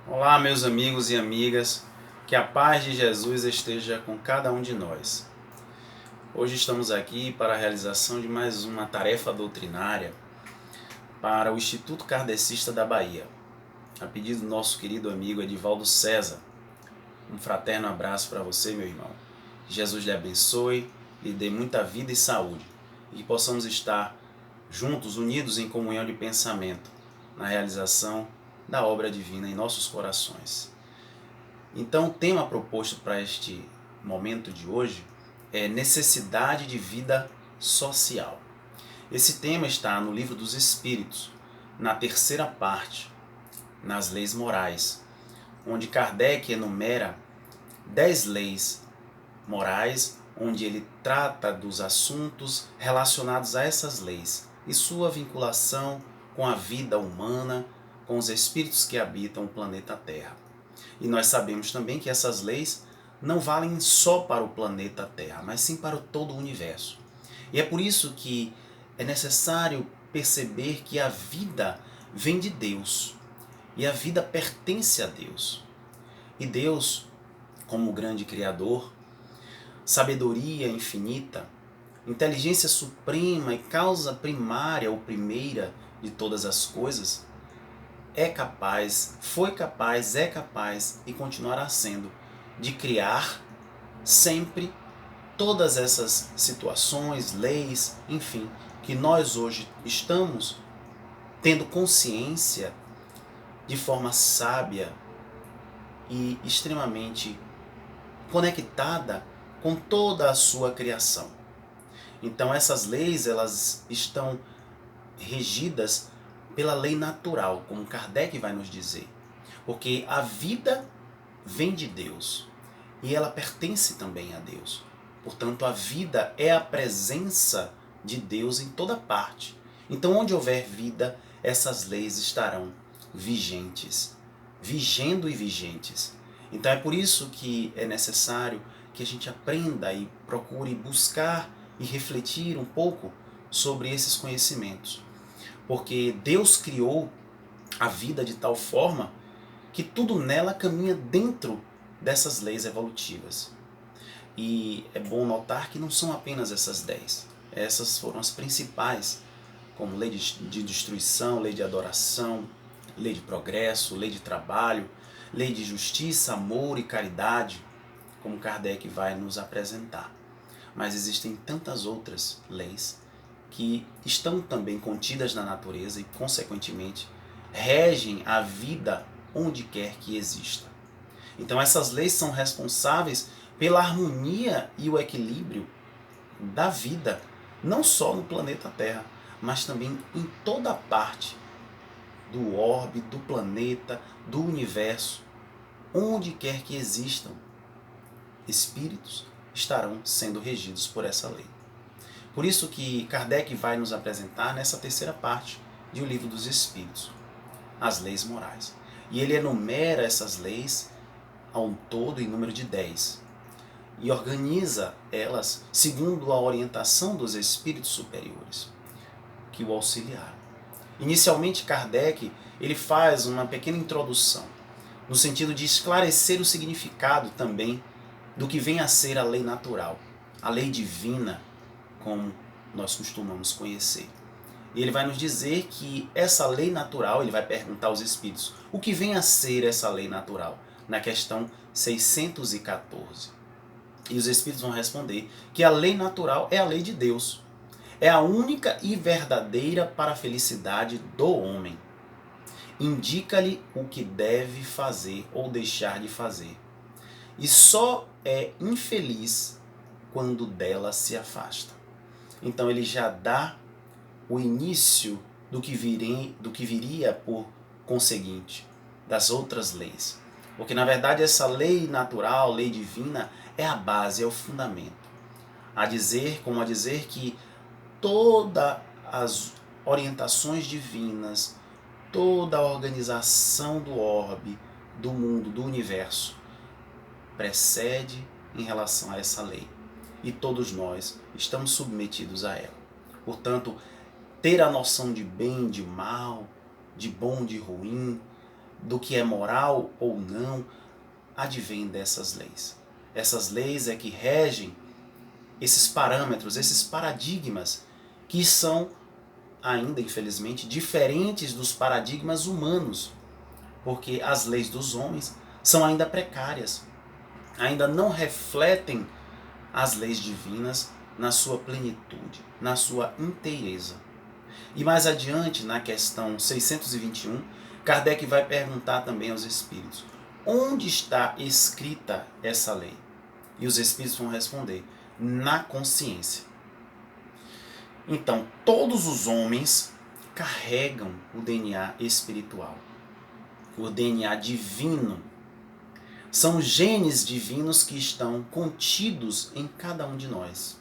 Olá, meus amigos e amigas, que a paz de Jesus esteja com cada um de nós. Hoje estamos aqui para a realização de mais uma tarefa doutrinária para o Instituto Kardecista da Bahia, a pedido do nosso querido amigo Edivaldo César. Um fraterno abraço para você, meu irmão. Que Jesus lhe abençoe, lhe dê muita vida e saúde, e que possamos estar juntos, unidos em comunhão de pensamento, na realização da obra divina em nossos corações. Então, o tema proposto para este momento de hoje é necessidade de vida social. Esse tema está no Livro dos Espíritos, na terceira parte, nas leis morais, onde Kardec enumera 10 leis morais, onde ele trata dos assuntos relacionados a essas leis e sua vinculação com a vida humana, com os espíritos que habitam o planeta Terra. E nós sabemos também que essas leis não valem só para o planeta Terra, mas sim para todo o universo. E é por isso que é necessário perceber que a vida vem de Deus e a vida pertence a Deus. E Deus, como grande Criador, sabedoria infinita, inteligência suprema e causa primária ou primeira de todas as coisas, é capaz, foi capaz, é capaz e continuará sendo de criar sempre todas essas situações, leis, enfim, que nós hoje estamos tendo consciência de forma sábia e extremamente conectada com toda a sua criação. Então essas leis, elas estão regidas pela lei natural, como Kardec vai nos dizer. Porque a vida vem de Deus e ela pertence também a Deus. Portanto, a vida é a presença de Deus em toda parte. Então, onde houver vida, essas leis estarão vigentes, vigendo e vigentes. Então, é por isso que é necessário que a gente aprenda e procure buscar e refletir um pouco sobre esses conhecimentos. Porque Deus criou a vida de tal forma que tudo nela caminha dentro dessas leis evolutivas. E é bom notar que não são apenas essas 10. Essas foram as principais, como lei de destruição, lei de adoração, lei de progresso, lei de trabalho, lei de justiça, amor e caridade, como Kardec vai nos apresentar. Mas existem tantas outras leis que estão também contidas na natureza e, consequentemente, regem a vida onde quer que exista. Então essas leis são responsáveis pela harmonia e o equilíbrio da vida, não só no planeta Terra, mas também em toda parte do orbe, do planeta, do universo, onde quer que existam espíritos, estarão sendo regidos por essa lei. Por isso que Kardec vai nos apresentar nessa terceira parte de O Livro dos Espíritos, as leis morais. E ele enumera essas leis ao todo em número de 10 e organiza elas segundo a orientação dos espíritos superiores que o auxiliaram. Inicialmente, Kardec ele faz uma pequena introdução no sentido de esclarecer o significado também do que vem a ser a lei natural, a lei divina, como nós costumamos conhecer. E ele vai nos dizer que essa lei natural, ele vai perguntar aos espíritos, o que vem a ser essa lei natural? Na questão 614. E os espíritos vão responder que a lei natural é a lei de Deus. É a única e verdadeira para a felicidade do homem. Indica-lhe o que deve fazer ou deixar de fazer. E só é infeliz quando dela se afasta. Então ele já dá o início do que viria por conseguinte, das outras leis. Porque na verdade essa lei natural, lei divina, é a base, é o fundamento. Como a dizer que todas as orientações divinas, toda a organização do orbe, do mundo, do universo, precede em relação a essa lei. E todos nós estamos submetidos a ela. Portanto, ter a noção de bem, de mal, de bom, de ruim, do que é moral ou não advém dessas leis. Essas leis é que regem esses parâmetros, esses paradigmas que são ainda, infelizmente, diferentes dos paradigmas humanos, porque as leis dos homens são ainda precárias, ainda não refletem as leis divinas na sua plenitude, na sua inteireza. E mais adiante, na questão 621, Kardec vai perguntar também aos espíritos: onde está escrita essa lei? E os espíritos vão responder: na consciência. Então, todos os homens carregam o DNA espiritual, o DNA divino. São genes divinos que estão contidos em cada um de nós,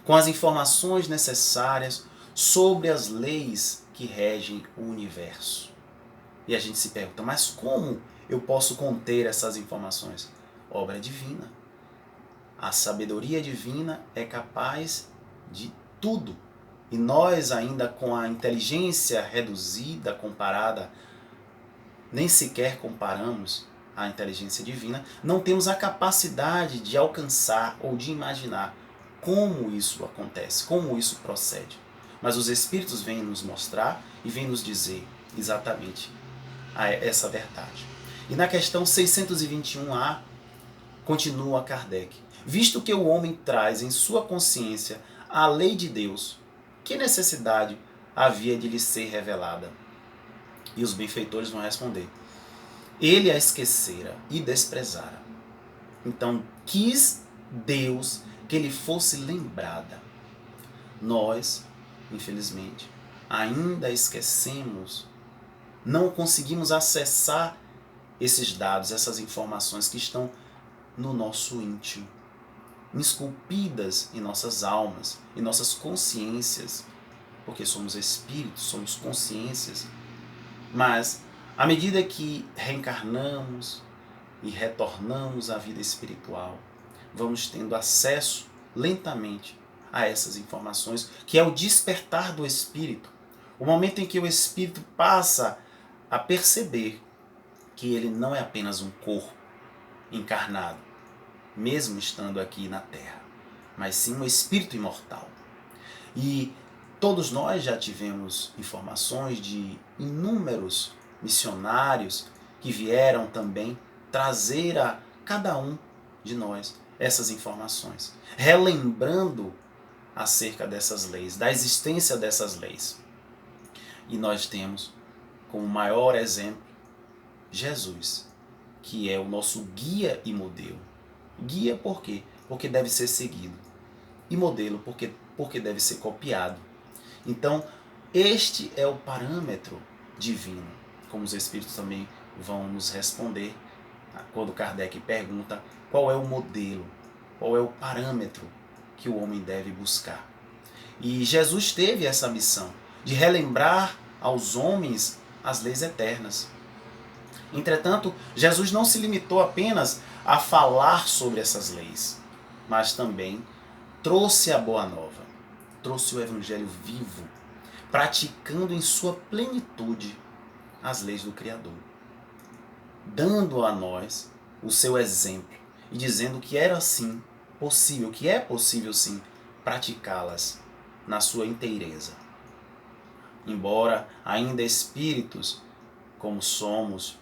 com as informações necessárias sobre as leis que regem o universo. E a gente se pergunta: mas como eu posso conter essas informações? Obra divina. A sabedoria divina é capaz de tudo. E nós, ainda com a inteligência reduzida, comparada, nem sequer comparamos à inteligência divina, não temos a capacidade de alcançar ou de imaginar como isso acontece, como isso procede. Mas os Espíritos vêm nos mostrar e vêm nos dizer exatamente essa verdade. E na questão 621A, continua Kardec: visto que o homem traz em sua consciência a lei de Deus, que necessidade havia de lhe ser revelada? E os benfeitores vão responder: ele a esquecera e desprezara. Então quis Deus que lhe fosse lembrada. Nós, infelizmente, ainda esquecemos, não conseguimos acessar esses dados, essas informações que estão no nosso íntimo, esculpidas em nossas almas, em nossas consciências, porque somos espíritos, somos consciências. Mas, à medida que reencarnamos e retornamos à vida espiritual, vamos tendo acesso lentamente a essas informações, que é o despertar do espírito, o momento em que o espírito passa a perceber que ele não é apenas um corpo encarnado, mesmo estando aqui na Terra, mas sim um espírito imortal. E todos nós já tivemos informações de inúmeros missionários que vieram também trazer a cada um de nós essas informações, relembrando acerca dessas leis, da existência dessas leis. E nós temos como maior exemplo Jesus, que é o nosso guia e modelo. Guia por quê? Porque deve ser seguido. E modelo porque deve ser copiado. Então, este é o parâmetro divino, como os Espíritos também vão nos responder quando Kardec pergunta qual é o modelo, qual é o parâmetro que o homem deve buscar. E Jesus teve essa missão de relembrar aos homens as leis eternas. Entretanto, Jesus não se limitou apenas a falar sobre essas leis, mas também trouxe a Boa Nova, trouxe o Evangelho vivo, praticando em sua plenitude as leis do Criador, dando a nós o seu exemplo e dizendo que era sim possível, que é possível sim praticá-las na sua inteireza. Embora ainda espíritos, como somos,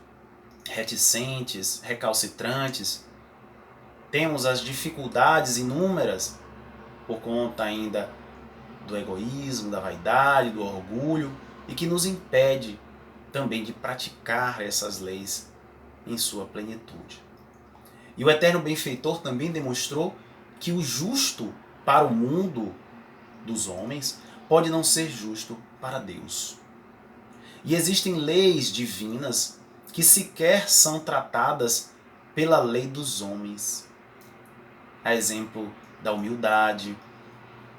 reticentes, recalcitrantes, temos as dificuldades inúmeras por conta ainda do egoísmo, da vaidade, do orgulho, e que nos impede também de praticar essas leis em sua plenitude. E o Eterno Benfeitor também demonstrou que o justo para o mundo dos homens pode não ser justo para Deus. E existem leis divinas que sequer são tratadas pela lei dos homens. A exemplo da humildade,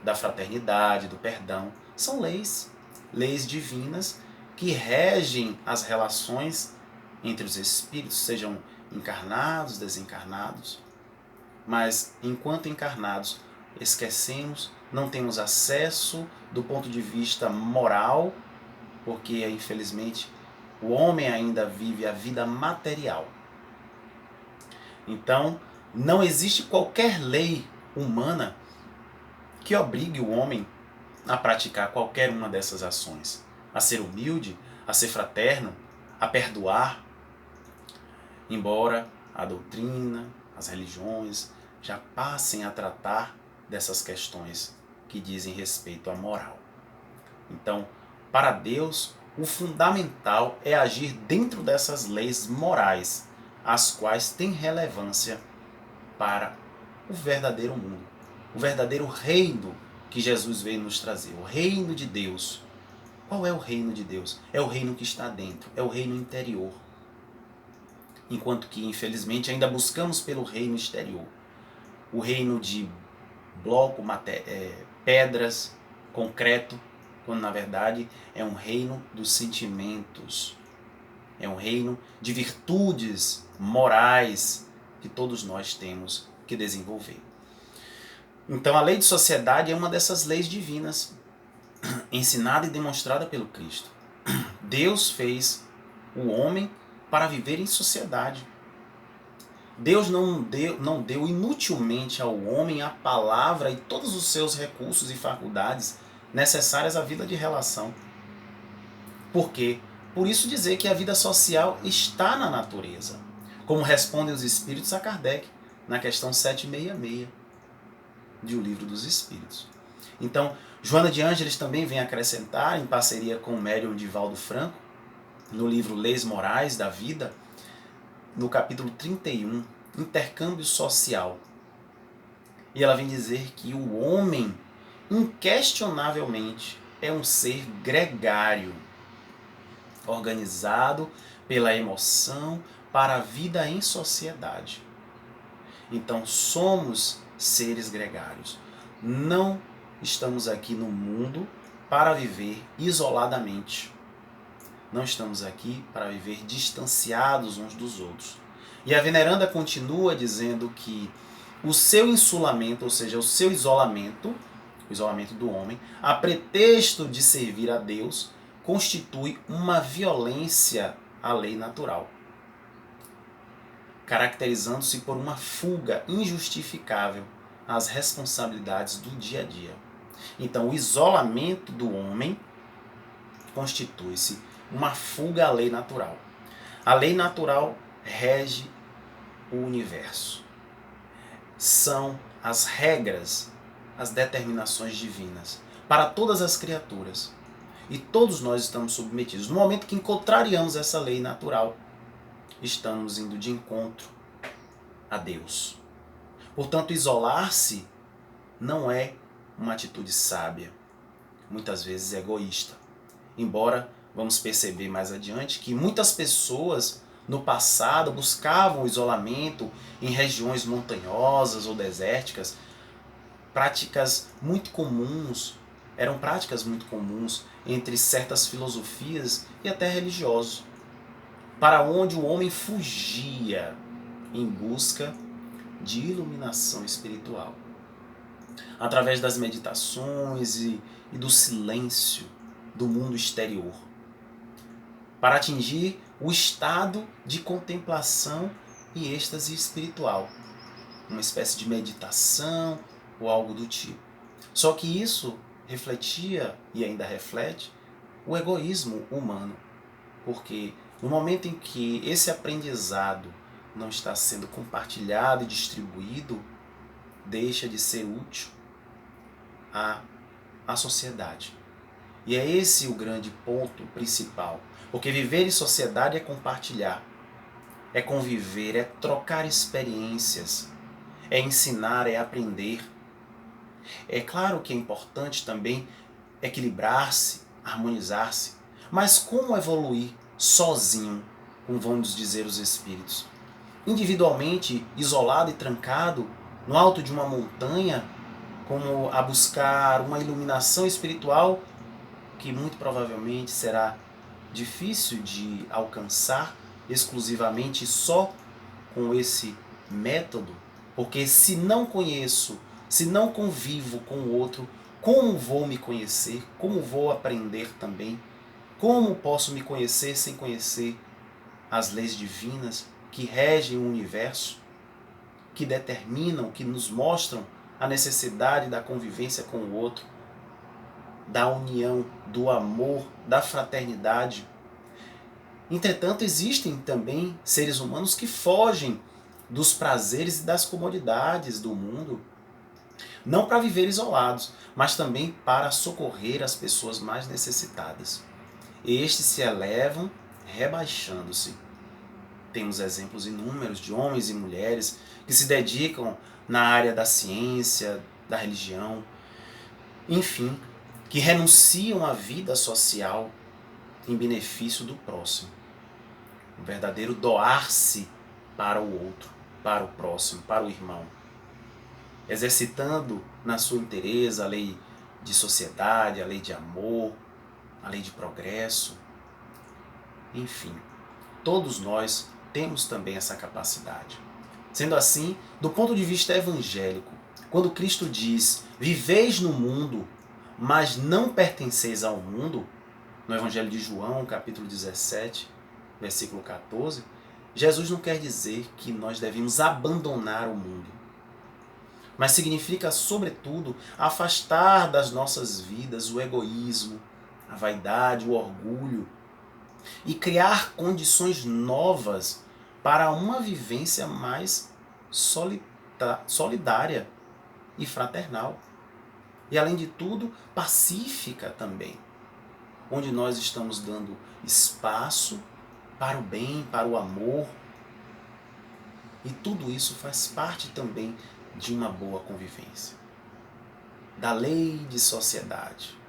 da fraternidade, do perdão. São leis divinas que regem as relações entre os espíritos, sejam encarnados, desencarnados. Mas, enquanto encarnados, esquecemos, não temos acesso do ponto de vista moral, porque, infelizmente, O homem ainda vive a vida material. Então, não existe qualquer lei humana que obrigue o homem a praticar qualquer uma dessas ações. A ser humilde, a ser fraterno, a perdoar. Embora a doutrina, as religiões já passem a tratar dessas questões que dizem respeito à moral. Então, para Deus, o fundamental é agir dentro dessas leis morais, as quais têm relevância para o verdadeiro mundo, o verdadeiro reino que Jesus veio nos trazer, o reino de Deus. Qual é o reino de Deus? É o reino que está dentro, é o reino interior. Enquanto que, infelizmente, ainda buscamos pelo reino exterior. O reino de bloco, pedras, concreto, quando na verdade é um reino dos sentimentos. É um reino de virtudes morais que todos nós temos que desenvolver. Então a lei de sociedade é uma dessas leis divinas, ensinada e demonstrada pelo Cristo. Deus fez o homem para viver em sociedade. Deus não deu inutilmente ao homem a palavra e todos os seus recursos e faculdades necessárias à vida de relação. Por quê? Por isso dizer que a vida social está na natureza, como respondem os Espíritos a Kardec, na questão 766 de O Livro dos Espíritos. Então, Joana de Ângeles também vem acrescentar, em parceria com o médium Divaldo Franco, no livro Leis Morais da Vida, no capítulo 31, Intercâmbio Social. E ela vem dizer que o homem, inquestionavelmente, é um ser gregário, organizado pela emoção para a vida em sociedade. Então, somos seres gregários. Não estamos aqui no mundo para viver isoladamente. Não estamos aqui para viver distanciados uns dos outros. E a veneranda continua dizendo que o seu insulamento, ou seja, o seu isolamento, o isolamento do homem, a pretexto de servir a Deus, constitui uma violência à lei natural, caracterizando-se por uma fuga injustificável às responsabilidades do dia a dia. Então, o isolamento do homem constitui-se uma fuga à lei natural. A lei natural rege o universo. São as regras, as determinações divinas para todas as criaturas. E todos nós estamos submetidos. No momento que contrariamos essa lei natural, estamos indo de encontro a Deus. Portanto, isolar-se não é uma atitude sábia, muitas vezes egoísta. Embora vamos perceber mais adiante que muitas pessoas no passado buscavam o isolamento em regiões montanhosas ou desérticas, eram práticas muito comuns entre certas filosofias e até religiosos, para onde o homem fugia em busca de iluminação espiritual, através das meditações e do silêncio do mundo exterior, para atingir o estado de contemplação e êxtase espiritual, uma espécie de meditação ou algo do tipo. Só que isso refletia e ainda reflete o egoísmo humano, porque no momento em que esse aprendizado não está sendo compartilhado e distribuído, deixa de ser útil à sociedade. E é esse o grande ponto principal, porque viver em sociedade é compartilhar, é conviver, é trocar experiências, é ensinar, é aprender. É claro que é importante também equilibrar-se, harmonizar-se, mas como evoluir sozinho, como vamos dizer os espíritos? Individualmente, isolado e trancado, no alto de uma montanha, como a buscar uma iluminação espiritual que muito provavelmente será difícil de alcançar exclusivamente só com esse método, porque se não conheço, se não convivo com o outro, como vou me conhecer? Como vou aprender também? Como posso me conhecer sem conhecer as leis divinas que regem o universo, que determinam, que nos mostram a necessidade da convivência com o outro, da união, do amor, da fraternidade? Entretanto, existem também seres humanos que fogem dos prazeres e das comodidades do mundo, não para viver isolados, mas também para socorrer as pessoas mais necessitadas. Estes se elevam rebaixando-se. Temos exemplos inúmeros de homens e mulheres que se dedicam na área da ciência, da religião, enfim, que renunciam à vida social em benefício do próximo. Um verdadeiro doar-se para o outro, para o próximo, para o irmão. Exercitando na sua inteireza a lei de sociedade, a lei de amor, a lei de progresso. Enfim, todos nós temos também essa capacidade. Sendo assim, do ponto de vista evangélico, quando Cristo diz: viveis no mundo, mas não pertenceis ao mundo, no Evangelho de João, capítulo 17, versículo 14, Jesus não quer dizer que nós devemos abandonar o mundo, mas significa, sobretudo, afastar das nossas vidas o egoísmo, a vaidade, o orgulho, e criar condições novas para uma vivência mais solidária e fraternal. E, além de tudo, pacífica também, onde nós estamos dando espaço para o bem, para o amor. E tudo isso faz parte também de uma boa convivência. Da lei de sociedade,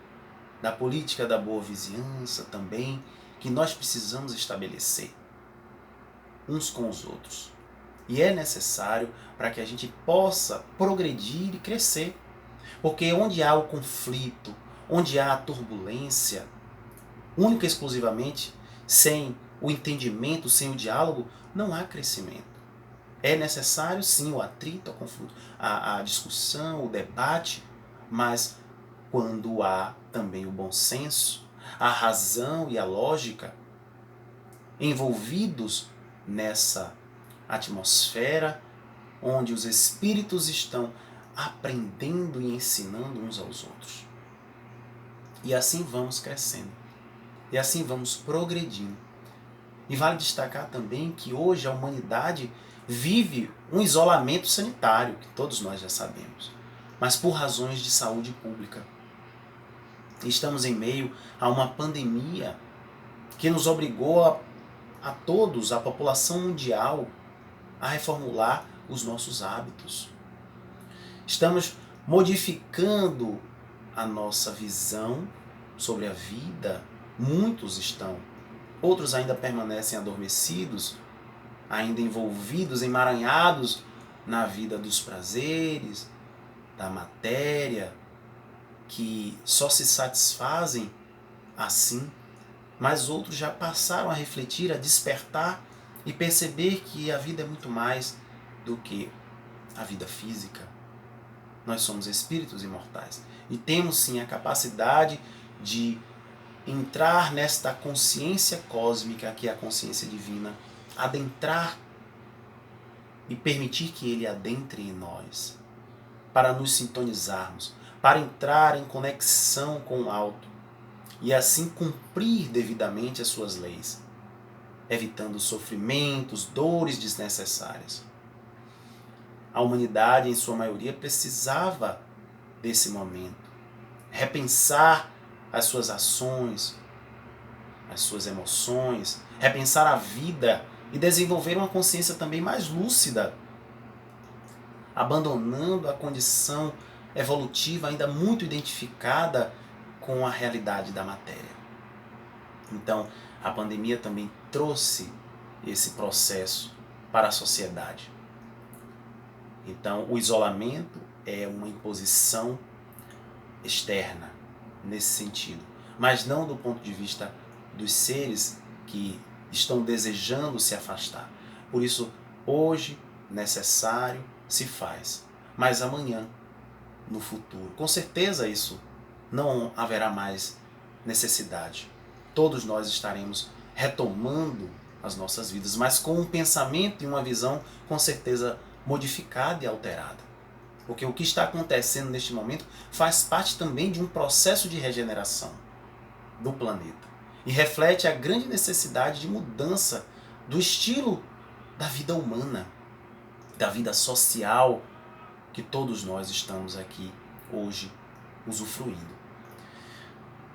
da política da boa vizinhança também, que nós precisamos estabelecer uns com os outros. E é necessário para que a gente possa progredir e crescer. Porque onde há o conflito, onde há a turbulência, única e exclusivamente, sem o entendimento, sem o diálogo, não há crescimento. É necessário sim o atrito, o conflito, a discussão, o debate, mas quando há também o bom senso, a razão e a lógica envolvidos nessa atmosfera onde os espíritos estão aprendendo e ensinando uns aos outros. E assim vamos crescendo. E assim vamos progredindo. E vale destacar também que hoje a humanidade vive um isolamento sanitário, que todos nós já sabemos, mas por razões de saúde pública. Estamos em meio a uma pandemia que nos obrigou a todos, a população mundial, a reformular os nossos hábitos. Estamos modificando a nossa visão sobre a vida. Muitos estão. Outros ainda permanecem adormecidos, ainda envolvidos, emaranhados na vida dos prazeres, da matéria, que só se satisfazem assim. Mas outros já passaram a refletir, a despertar e perceber que a vida é muito mais do que a vida física. Nós somos espíritos imortais e temos sim a capacidade de entrar nesta consciência cósmica, que é a consciência divina, adentrar e permitir que ele adentre em nós, para nos sintonizarmos, para entrar em conexão com o alto e assim cumprir devidamente as suas leis, evitando sofrimentos, dores desnecessárias. A humanidade, em sua maioria, precisava desse momento, repensar as suas ações, as suas emoções, repensar a vida e desenvolver uma consciência também mais lúcida, abandonando a condição evolutiva ainda muito identificada com a realidade da matéria. Então, a pandemia também trouxe esse processo para a sociedade. Então, o isolamento é uma imposição externa nesse sentido, mas não do ponto de vista dos seres que estão desejando se afastar. Por isso, hoje, necessário, se faz, mas amanhã, no futuro, com certeza isso não haverá mais necessidade. todos nós estaremos retomando as nossas vidas, mas com um pensamento e uma visão com certeza modificada e alterada. Porque o que está acontecendo neste momento faz parte também de um processo de regeneração do planeta e reflete a grande necessidade de mudança do estilo da vida humana, da vida social que todos nós estamos aqui hoje usufruindo.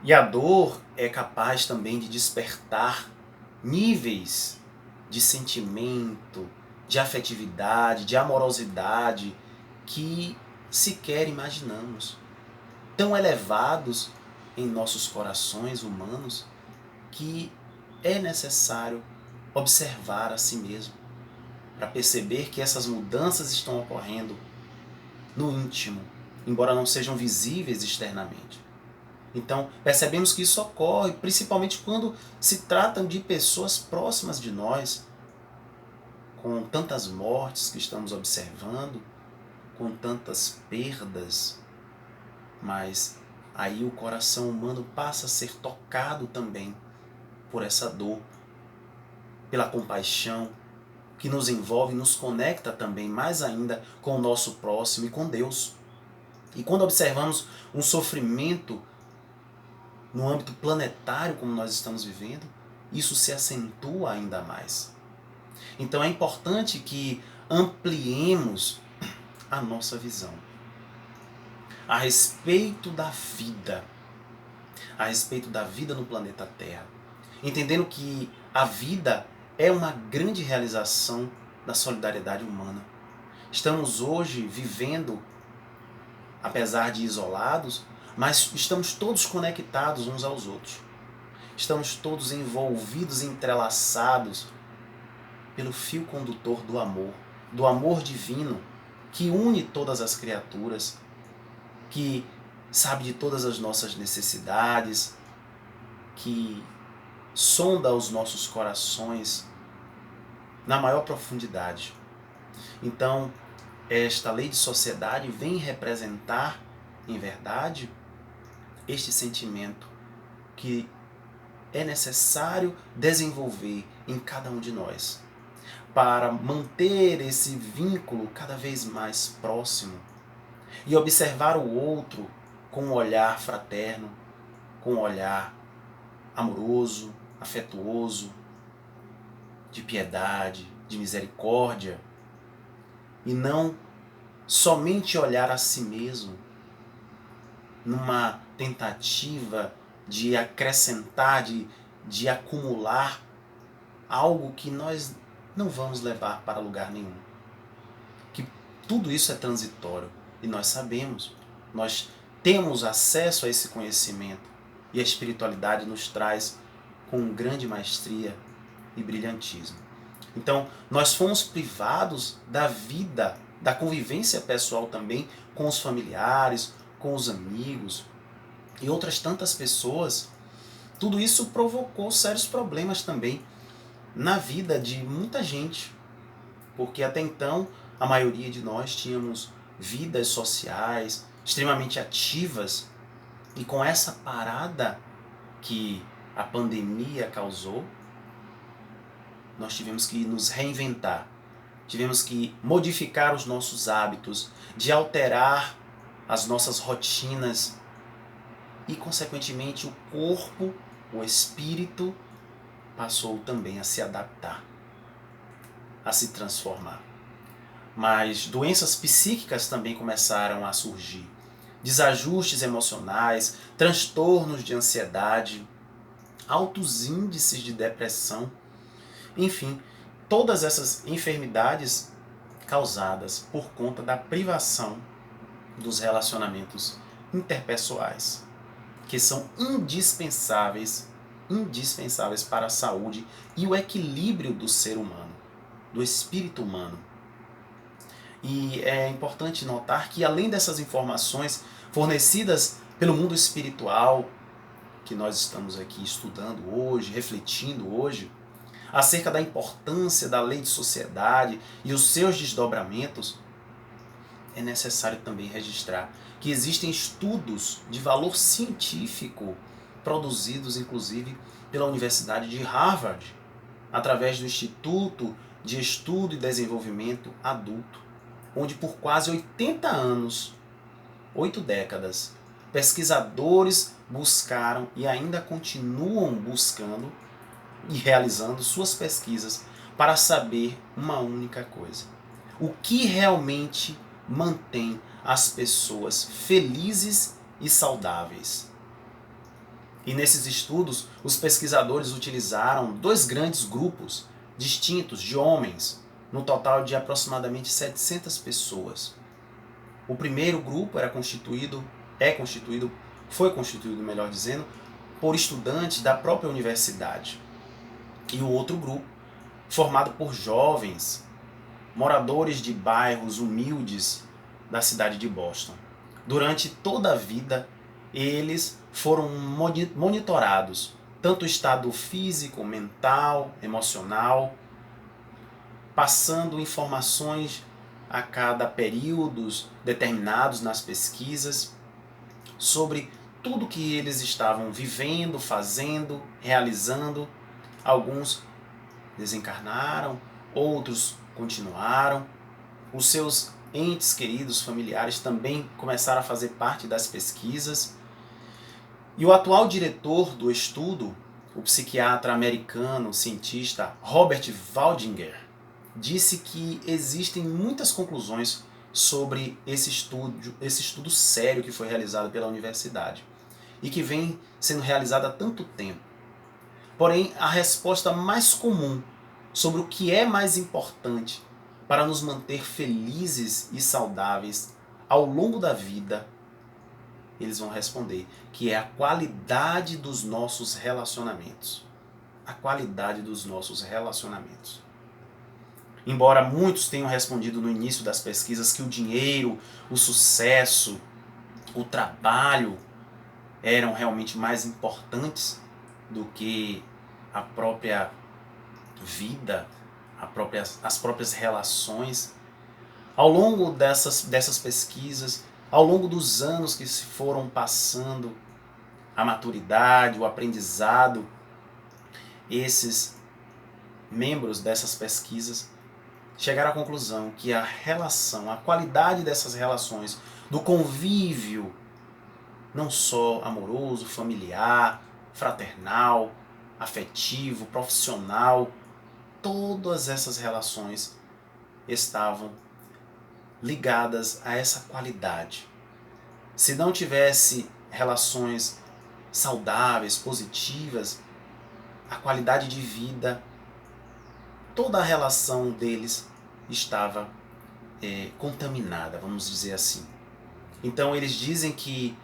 E a dor é capaz também de despertar níveis de sentimento, de afetividade, de amorosidade que sequer imaginamos, tão elevados em nossos corações humanos que é necessário observar a si mesmo para perceber que essas mudanças estão ocorrendo no íntimo, embora não sejam visíveis externamente. Então, percebemos que isso ocorre principalmente quando se tratam de pessoas próximas de nós, com tantas mortes que estamos observando, com tantas perdas, mas aí o coração humano passa a ser tocado também por essa dor, pela compaixão que nos envolve e nos conecta também mais ainda com o nosso próximo e com Deus. E quando observamos um sofrimento no âmbito planetário como nós estamos vivendo, isso se acentua ainda mais. Então é importante que ampliemos a nossa visão a respeito da vida, no planeta Terra, entendendo que a vida é uma grande realização da solidariedade humana. Estamos hoje vivendo, apesar de isolados, mas estamos todos conectados uns aos outros. Estamos todos envolvidos, entrelaçados pelo fio condutor do amor divino que une todas as criaturas, que sabe de todas as nossas necessidades, que sonda os nossos corações na maior profundidade. Então, esta lei de sociedade vem representar, em verdade, este sentimento que é necessário desenvolver em cada um de nós para manter esse vínculo cada vez mais próximo e observar o outro com um olhar fraterno, com um olhar amoroso, afetuoso, de piedade, de misericórdia, e não somente olhar a si mesmo numa tentativa de acrescentar, de acumular algo que nós não vamos levar para lugar nenhum. Que tudo isso é transitório e nós sabemos, nós temos acesso a esse conhecimento e a espiritualidade nos traz com grande maestria e brilhantismo. Então, nós fomos privados da vida, da convivência pessoal também com os familiares, com os amigos e outras tantas pessoas. Tudo isso provocou sérios problemas também na vida de muita gente, porque até então a maioria de nós tínhamos vidas sociais extremamente ativas, e com essa parada que a pandemia causou, nós tivemos que nos reinventar, tivemos que modificar os nossos hábitos, de alterar as nossas rotinas e, consequentemente, o corpo, o espírito, passou também a se adaptar, a se transformar. Mas doenças psíquicas também começaram a surgir, desajustes emocionais, transtornos de ansiedade, altos índices de depressão, enfim, todas essas enfermidades causadas por conta da privação dos relacionamentos interpessoais, que são indispensáveis para a saúde e o equilíbrio do ser humano, do espírito humano. E é importante notar que, além dessas informações fornecidas pelo mundo espiritual, que nós estamos aqui estudando hoje, refletindo hoje, acerca da importância da lei de sociedade e os seus desdobramentos, é necessário também registrar que existem estudos de valor científico, produzidos inclusive pela Universidade de Harvard, através do Instituto de Estudo e Desenvolvimento Adulto, onde por quase 80 anos, 8 décadas, pesquisadores buscaram e ainda continuam buscando e realizando suas pesquisas para saber uma única coisa: o que realmente mantém as pessoas felizes e saudáveis. E nesses estudos, os pesquisadores utilizaram 2 grandes grupos distintos de homens, no total de aproximadamente 700 pessoas. O primeiro grupo foi constituído, melhor dizendo, por estudantes da própria universidade. E o outro grupo, formado por jovens, moradores de bairros humildes da cidade de Boston. Durante toda a vida, eles foram monitorados, tanto o estado físico, mental, emocional, passando informações a cada períodos determinados nas pesquisas sobre tudo que eles estavam vivendo, fazendo, realizando. Alguns desencarnaram, outros continuaram. Os seus entes queridos, familiares, também começaram a fazer parte das pesquisas. E o atual diretor do estudo, o psiquiatra americano, cientista Robert Waldinger, disse que existem muitas conclusões sobre esse estudo sério que foi realizado pela universidade e que vem sendo realizado há tanto tempo. Porém, a resposta mais comum sobre o que é mais importante para nos manter felizes e saudáveis ao longo da vida, eles vão responder que é a qualidade dos nossos relacionamentos. A qualidade dos nossos relacionamentos. Embora muitos tenham respondido no início das pesquisas que o dinheiro, o sucesso, o trabalho eram realmente mais importantes do que a própria vida, as próprias relações, ao longo dessas pesquisas, ao longo dos anos que se foram passando, a maturidade, o aprendizado, esses membros dessas pesquisas chegaram à conclusão que a relação, a qualidade dessas relações, do convívio, não só amoroso, familiar, fraternal, afetivo, profissional, todas essas relações estavam ligadas a essa qualidade. Se não tivesse relações saudáveis, positivas, a qualidade de vida, toda a relação deles estava contaminada, vamos dizer assim. Então eles dizem que,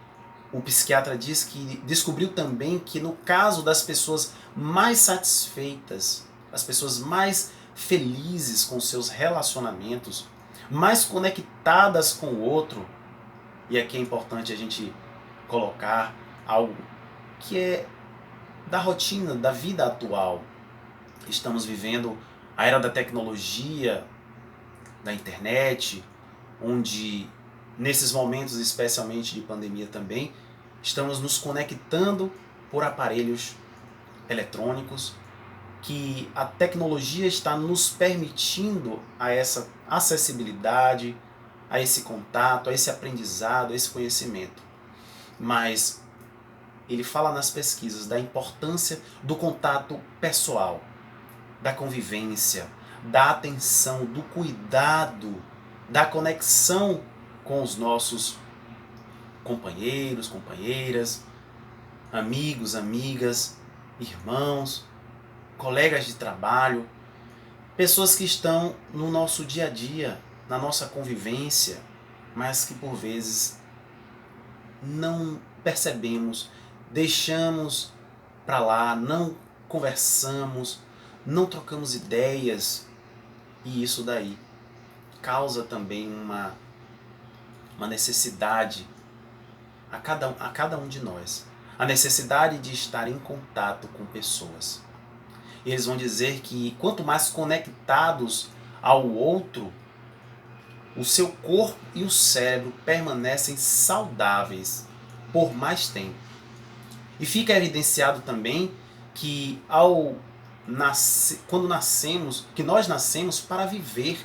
o psiquiatra diz que descobriu também que no caso das pessoas mais satisfeitas, as pessoas mais felizes com seus relacionamentos, mais conectadas com o outro, e aqui é importante a gente colocar algo que é da rotina, da vida atual. Estamos vivendo a era da tecnologia, da internet, onde nesses momentos, especialmente de pandemia também, estamos nos conectando por aparelhos eletrônicos, que a tecnologia está nos permitindo a essa acessibilidade, a esse contato, a esse aprendizado, a esse conhecimento. Mas ele fala nas pesquisas da importância do contato pessoal, da convivência, da atenção, do cuidado, da conexão com os nossos companheiros, companheiras, amigos, amigas, irmãos, colegas de trabalho, pessoas que estão no nosso dia a dia, na nossa convivência, mas que por vezes não percebemos, deixamos para lá, não conversamos, não trocamos ideias, e isso daí causa também uma necessidade a cada um de nós, a necessidade de estar em contato com pessoas. E eles vão dizer que quanto mais conectados ao outro, o seu corpo e o cérebro permanecem saudáveis por mais tempo. E fica evidenciado também que quando nascemos, que nós nascemos para viver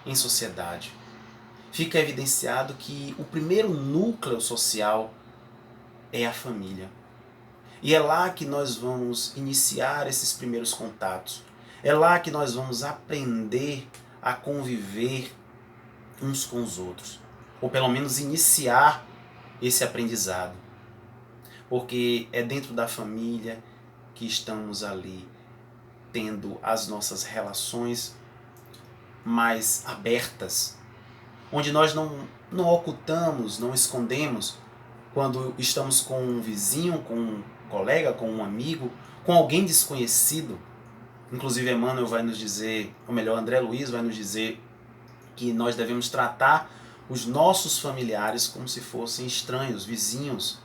em sociedade. Fica evidenciado que o primeiro núcleo social é a família. E é lá que nós vamos iniciar esses primeiros contatos. É lá que nós vamos aprender a conviver uns com os outros. Ou pelo menos iniciar esse aprendizado. Porque é dentro da família que estamos ali tendo as nossas relações mais abertas. Onde nós não ocultamos, não escondemos quando estamos com um vizinho, com um colega, com um amigo, com alguém desconhecido. Inclusive Emmanuel vai nos dizer, ou melhor, André Luiz vai nos dizer que nós devemos tratar os nossos familiares como se fossem estranhos, vizinhos,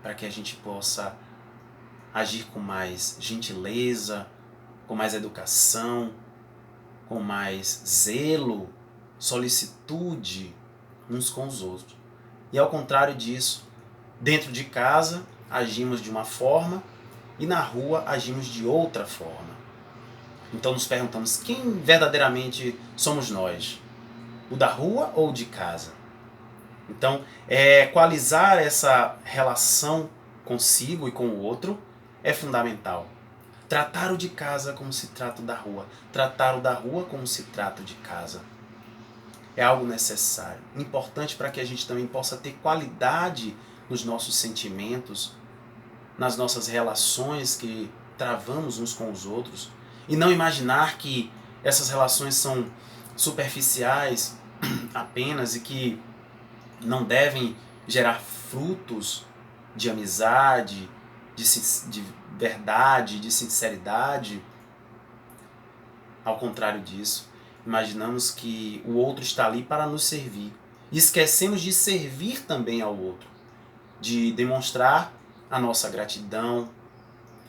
para que a gente possa agir com mais gentileza, com mais educação, com mais zelo, solicitude uns com os outros. E ao contrário disso, dentro de casa agimos de uma forma e na rua agimos de outra forma. Então nos perguntamos, quem verdadeiramente somos nós? O da rua ou o de casa? Então, equalizar essa relação consigo e com o outro é fundamental. Tratar o de casa como se trata o da rua. Tratar o da rua como se trata o de casa. É algo necessário, importante para que a gente também possa ter qualidade nos nossos sentimentos, nas nossas relações que travamos uns com os outros, e não imaginar que essas relações são superficiais apenas e que não devem gerar frutos de amizade, de verdade, de sinceridade. Ao contrário disso, imaginamos que o outro está ali para nos servir. E esquecemos de servir também ao outro, de demonstrar a nossa gratidão,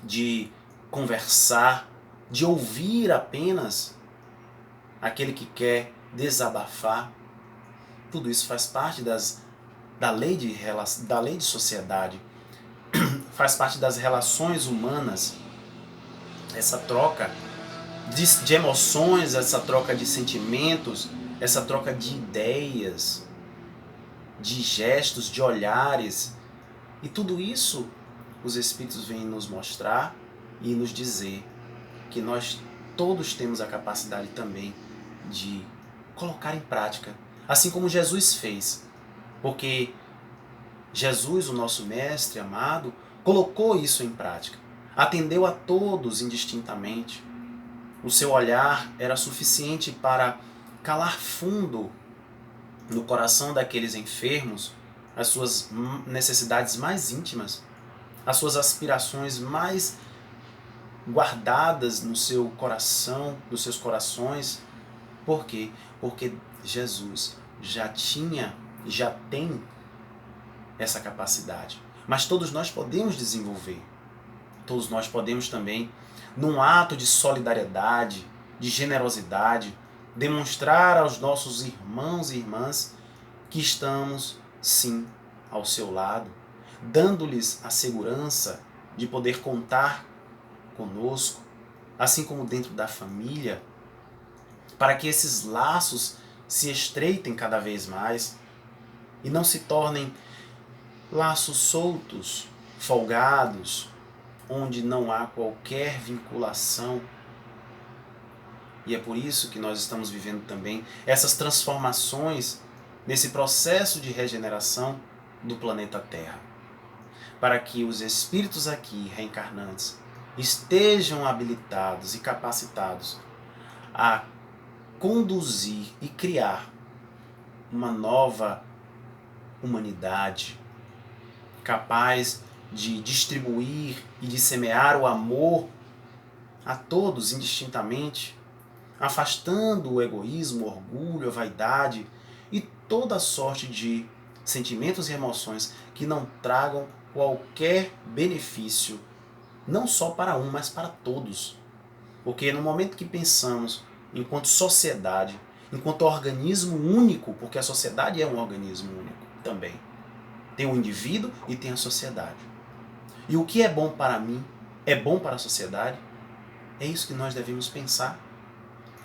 de conversar, de ouvir apenas aquele que quer desabafar. Tudo isso faz parte da lei de sociedade, faz parte das relações humanas, essa troca de emoções, essa troca de sentimentos, essa troca de ideias, de gestos, de olhares. E tudo isso os Espíritos vêm nos mostrar e nos dizer que nós todos temos a capacidade também de colocar em prática, assim como Jesus fez. Porque Jesus, o nosso Mestre amado, colocou isso em prática. Atendeu a todos indistintamente. O seu olhar era suficiente para calar fundo no coração daqueles enfermos as suas necessidades mais íntimas, as suas aspirações mais guardadas no seu coração, nos seus corações. Por quê? Porque Jesus já tem essa capacidade. Mas todos nós podemos desenvolver. Todos nós podemos também, num ato de solidariedade, de generosidade, demonstrar aos nossos irmãos e irmãs que estamos, sim, ao seu lado, dando-lhes a segurança de poder contar conosco, assim como dentro da família, para que esses laços se estreitem cada vez mais e não se tornem laços soltos, folgados, onde não há qualquer vinculação. E é por isso que nós estamos vivendo também essas transformações nesse processo de regeneração do planeta Terra, para que os espíritos aqui reencarnantes estejam habilitados e capacitados a conduzir e criar uma nova humanidade capaz de distribuir e de semear o amor a todos indistintamente, afastando o egoísmo, o orgulho, a vaidade e toda sorte de sentimentos e emoções que não tragam qualquer benefício, não só para um, mas para todos. Porque no momento que pensamos enquanto sociedade, enquanto organismo único, porque a sociedade é um organismo único também, tem o indivíduo e tem a sociedade. E o que é bom para mim é bom para a sociedade? É isso que nós devemos pensar,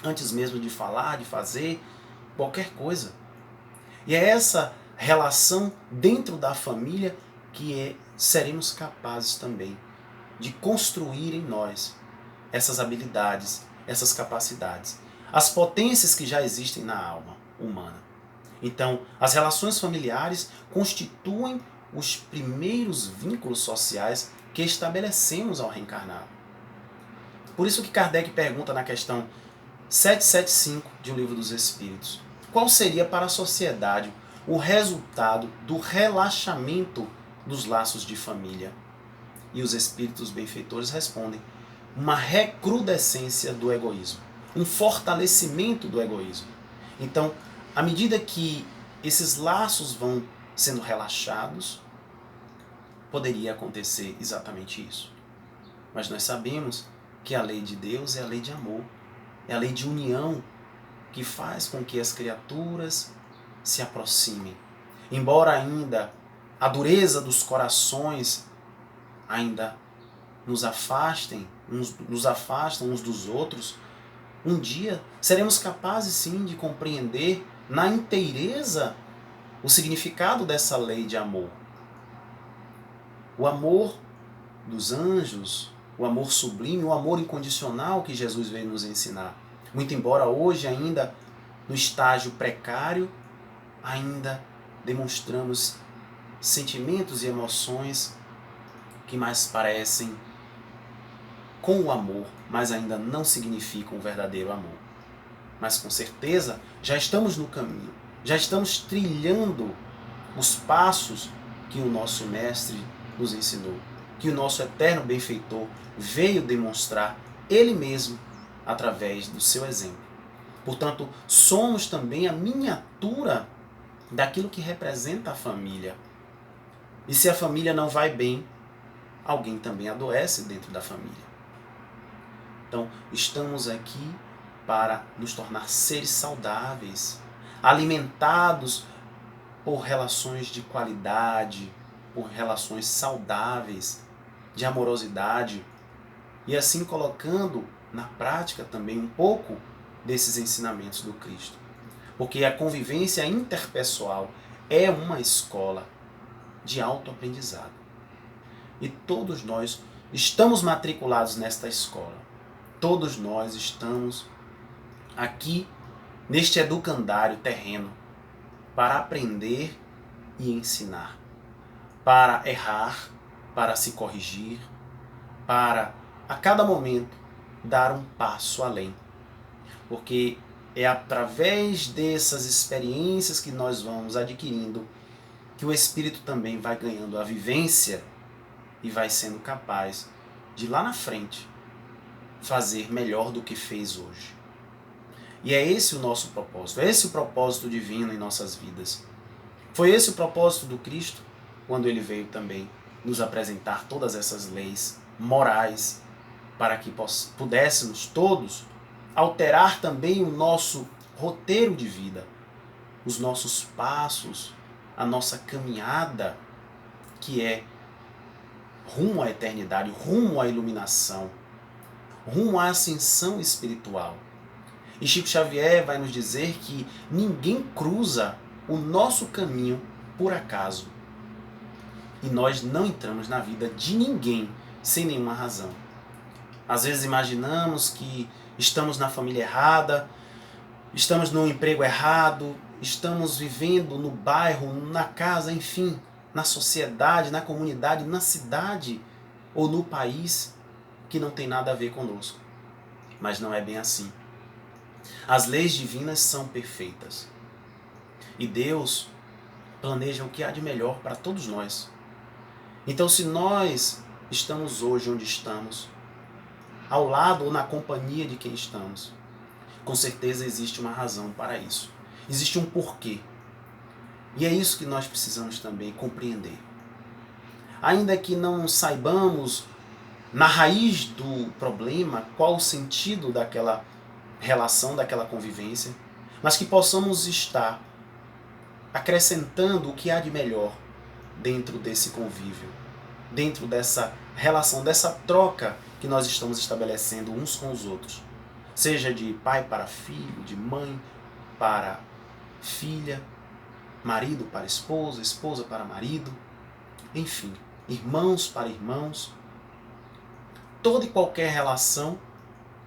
antes mesmo de falar, de fazer qualquer coisa. E é essa relação dentro da família que seremos capazes também de construir em nós essas habilidades, essas capacidades, as potências que já existem na alma humana. Então, as relações familiares constituem os primeiros vínculos sociais que estabelecemos ao reencarnar. Por isso que Kardec pergunta na questão 775 de O Livro dos Espíritos: qual seria para a sociedade o resultado do relaxamento dos laços de família? E os espíritos benfeitores respondem: uma recrudescência do egoísmo, um fortalecimento do egoísmo. Então, à medida que esses laços vão sendo relaxados, poderia acontecer exatamente isso. Mas nós sabemos que a lei de Deus é a lei de amor, é a lei de união que faz com que as criaturas se aproximem. Embora ainda a dureza dos corações ainda nos afastam uns dos outros, um dia seremos capazes sim de compreender na inteireza o significado dessa lei de amor. O amor dos anjos, o amor sublime, o amor incondicional que Jesus veio nos ensinar. Muito embora hoje ainda no estágio precário, ainda demonstramos sentimentos e emoções que mais parecem com o amor, mas ainda não significam o verdadeiro amor. Mas com certeza já estamos no caminho, já estamos trilhando os passos que o nosso Mestre nos ensinou, que o nosso eterno benfeitor veio demonstrar ele mesmo através do seu exemplo. Portanto, somos também a miniatura daquilo que representa a família. E se a família não vai bem, alguém também adoece dentro da família. Então, estamos aqui para nos tornar seres saudáveis, alimentados por relações de qualidade, por relações saudáveis, de amorosidade, e assim colocando na prática também um pouco desses ensinamentos do Cristo. Porque a convivência interpessoal é uma escola de autoaprendizado. E todos nós estamos matriculados nesta escola. Todos nós estamos aqui neste educandário terreno para aprender e ensinar, para errar, para se corrigir, para a cada momento dar um passo além. Porque é através dessas experiências que nós vamos adquirindo que o espírito também vai ganhando a vivência e vai sendo capaz de lá na frente fazer melhor do que fez hoje. E é esse o nosso propósito, é esse o propósito divino em nossas vidas. Foi esse o propósito do Cristo quando ele veio também nos apresentar todas essas leis morais para que pudéssemos todos alterar também o nosso roteiro de vida, os nossos passos, a nossa caminhada, que é rumo à eternidade, rumo à iluminação, rumo à ascensão espiritual. E Chico Xavier vai nos dizer que ninguém cruza o nosso caminho por acaso. E nós não entramos na vida de ninguém sem nenhuma razão. Às vezes imaginamos que estamos na família errada, estamos no emprego errado, estamos vivendo no bairro, na casa, enfim, na sociedade, na comunidade, na cidade ou no país que não tem nada a ver conosco. Mas não é bem assim. As leis divinas são perfeitas. E Deus planeja o que há de melhor para todos nós. Então, se nós estamos hoje onde estamos, ao lado ou na companhia de quem estamos, com certeza existe uma razão para isso. Existe um porquê. E é isso que nós precisamos também compreender. Ainda que não saibamos na raiz do problema qual o sentido daquela relação, daquela convivência, mas que possamos estar acrescentando o que há de melhor dentro desse convívio, dentro dessa relação, dessa troca que nós estamos estabelecendo uns com os outros. Seja de pai para filho, de mãe para filha, marido para esposa, esposa para marido, enfim, irmãos para irmãos. Toda e qualquer relação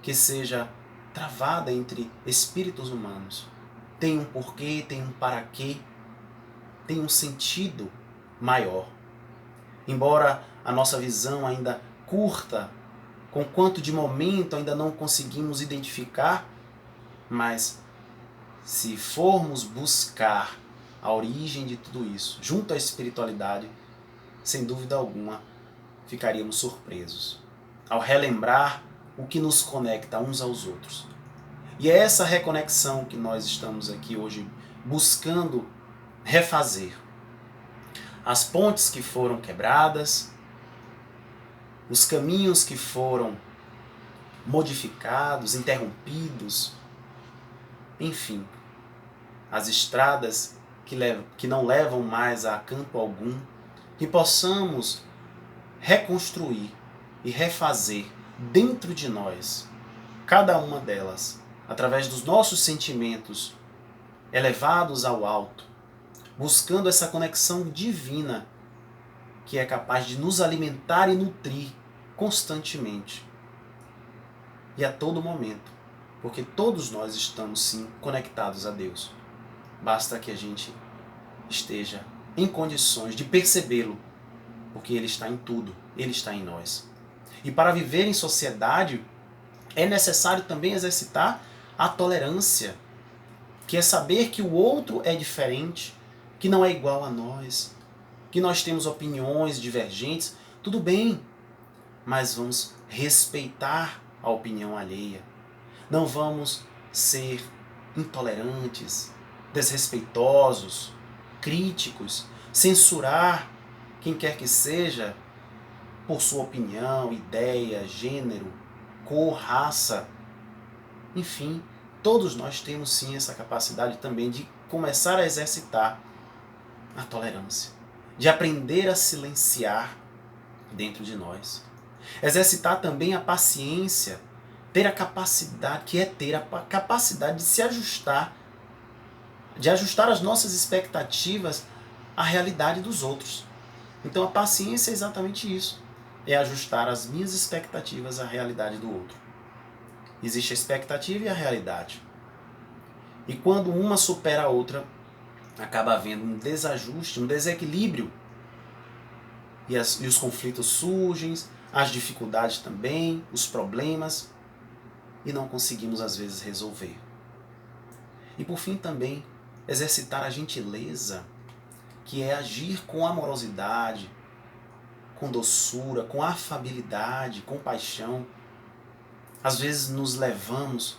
que seja travada entre espíritos humanos tem um porquê, tem um para quê, tem um sentido maior. Embora a nossa visão ainda curta, com quanto de momento ainda não conseguimos identificar, mas se formos buscar a origem de tudo isso, junto à espiritualidade, sem dúvida alguma, ficaríamos surpresos ao relembrar o que nos conecta uns aos outros. E é essa reconexão que nós estamos aqui hoje buscando refazer. As pontes que foram quebradas, os caminhos que foram modificados, interrompidos, enfim, as estradas que não levam mais a campo algum, que possamos reconstruir e refazer dentro de nós, cada uma delas, através dos nossos sentimentos elevados ao alto, buscando essa conexão divina que é capaz de nos alimentar e nutrir constantemente e a todo momento, porque todos nós estamos sim conectados a Deus. Basta que a gente esteja em condições de percebê-lo, porque Ele está em tudo, Ele está em nós. E para viver em sociedade é necessário também exercitar a tolerância, que é saber que o outro é diferente, que não é igual a nós, que nós temos opiniões divergentes, tudo bem, mas vamos respeitar a opinião alheia. Não vamos ser intolerantes, desrespeitosos, críticos, censurar quem quer que seja por sua opinião, ideia, gênero, cor, raça. Enfim, todos nós temos sim essa capacidade também de começar a exercitar a tolerância, de aprender a silenciar dentro de nós. Exercitar também a paciência, ter a capacidade, que é ter a capacidade de se ajustar, de ajustar as nossas expectativas à realidade dos outros. Então a paciência é exatamente isso, é ajustar as minhas expectativas à realidade do outro. Existe a expectativa e a realidade. E quando uma supera a outra, acaba havendo um desajuste, um desequilíbrio. E os conflitos surgem, as dificuldades também, os problemas, e não conseguimos às vezes resolver. E por fim também, exercitar a gentileza, que é agir com amorosidade, com doçura, com afabilidade, com paixão. Às vezes nos levamos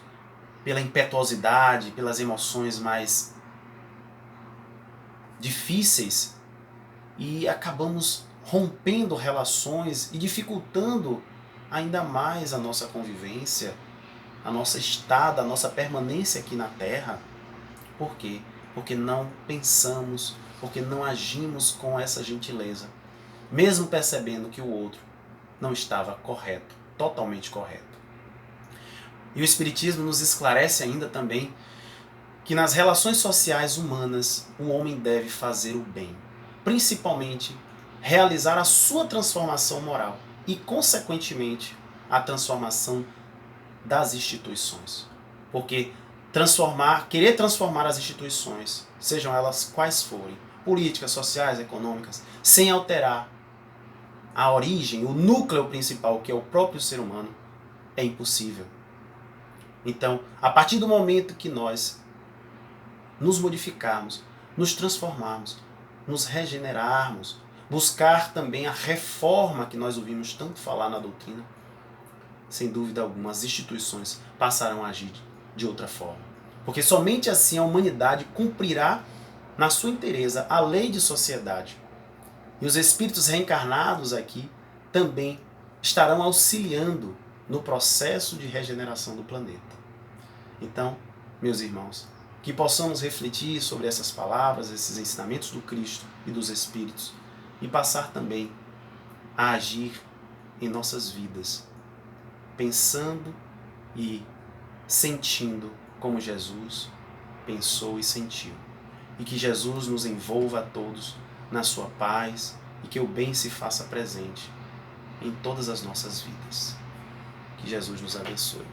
pela impetuosidade, pelas emoções mais difíceis e acabamos rompendo relações e dificultando ainda mais a nossa convivência, a nossa estada, a nossa permanência aqui na Terra. Por quê? Porque não pensamos, porque não agimos com essa gentileza, mesmo percebendo que o outro não estava correto, totalmente correto. E o Espiritismo nos esclarece ainda também que nas relações sociais humanas o homem deve fazer o bem, principalmente realizar a sua transformação moral e, consequentemente, a transformação das instituições. Porque querer transformar as instituições, sejam elas quais forem, políticas, sociais, econômicas, sem alterar a origem, o núcleo principal, que é o próprio ser humano, é impossível. Então, a partir do momento que nós nos modificarmos, nos transformarmos, nos regenerarmos, buscar também a reforma que nós ouvimos tanto falar na doutrina, sem dúvida alguma, as instituições passarão a agir de outra forma. Porque somente assim a humanidade cumprirá na sua inteireza a lei de sociedade. E os espíritos reencarnados aqui também estarão auxiliando no processo de regeneração do planeta. Então, meus irmãos, que possamos refletir sobre essas palavras, esses ensinamentos do Cristo e dos Espíritos, e passar também a agir em nossas vidas, pensando e sentindo como Jesus pensou e sentiu. E que Jesus nos envolva a todos na sua paz e que o bem se faça presente em todas as nossas vidas. Que Jesus nos abençoe.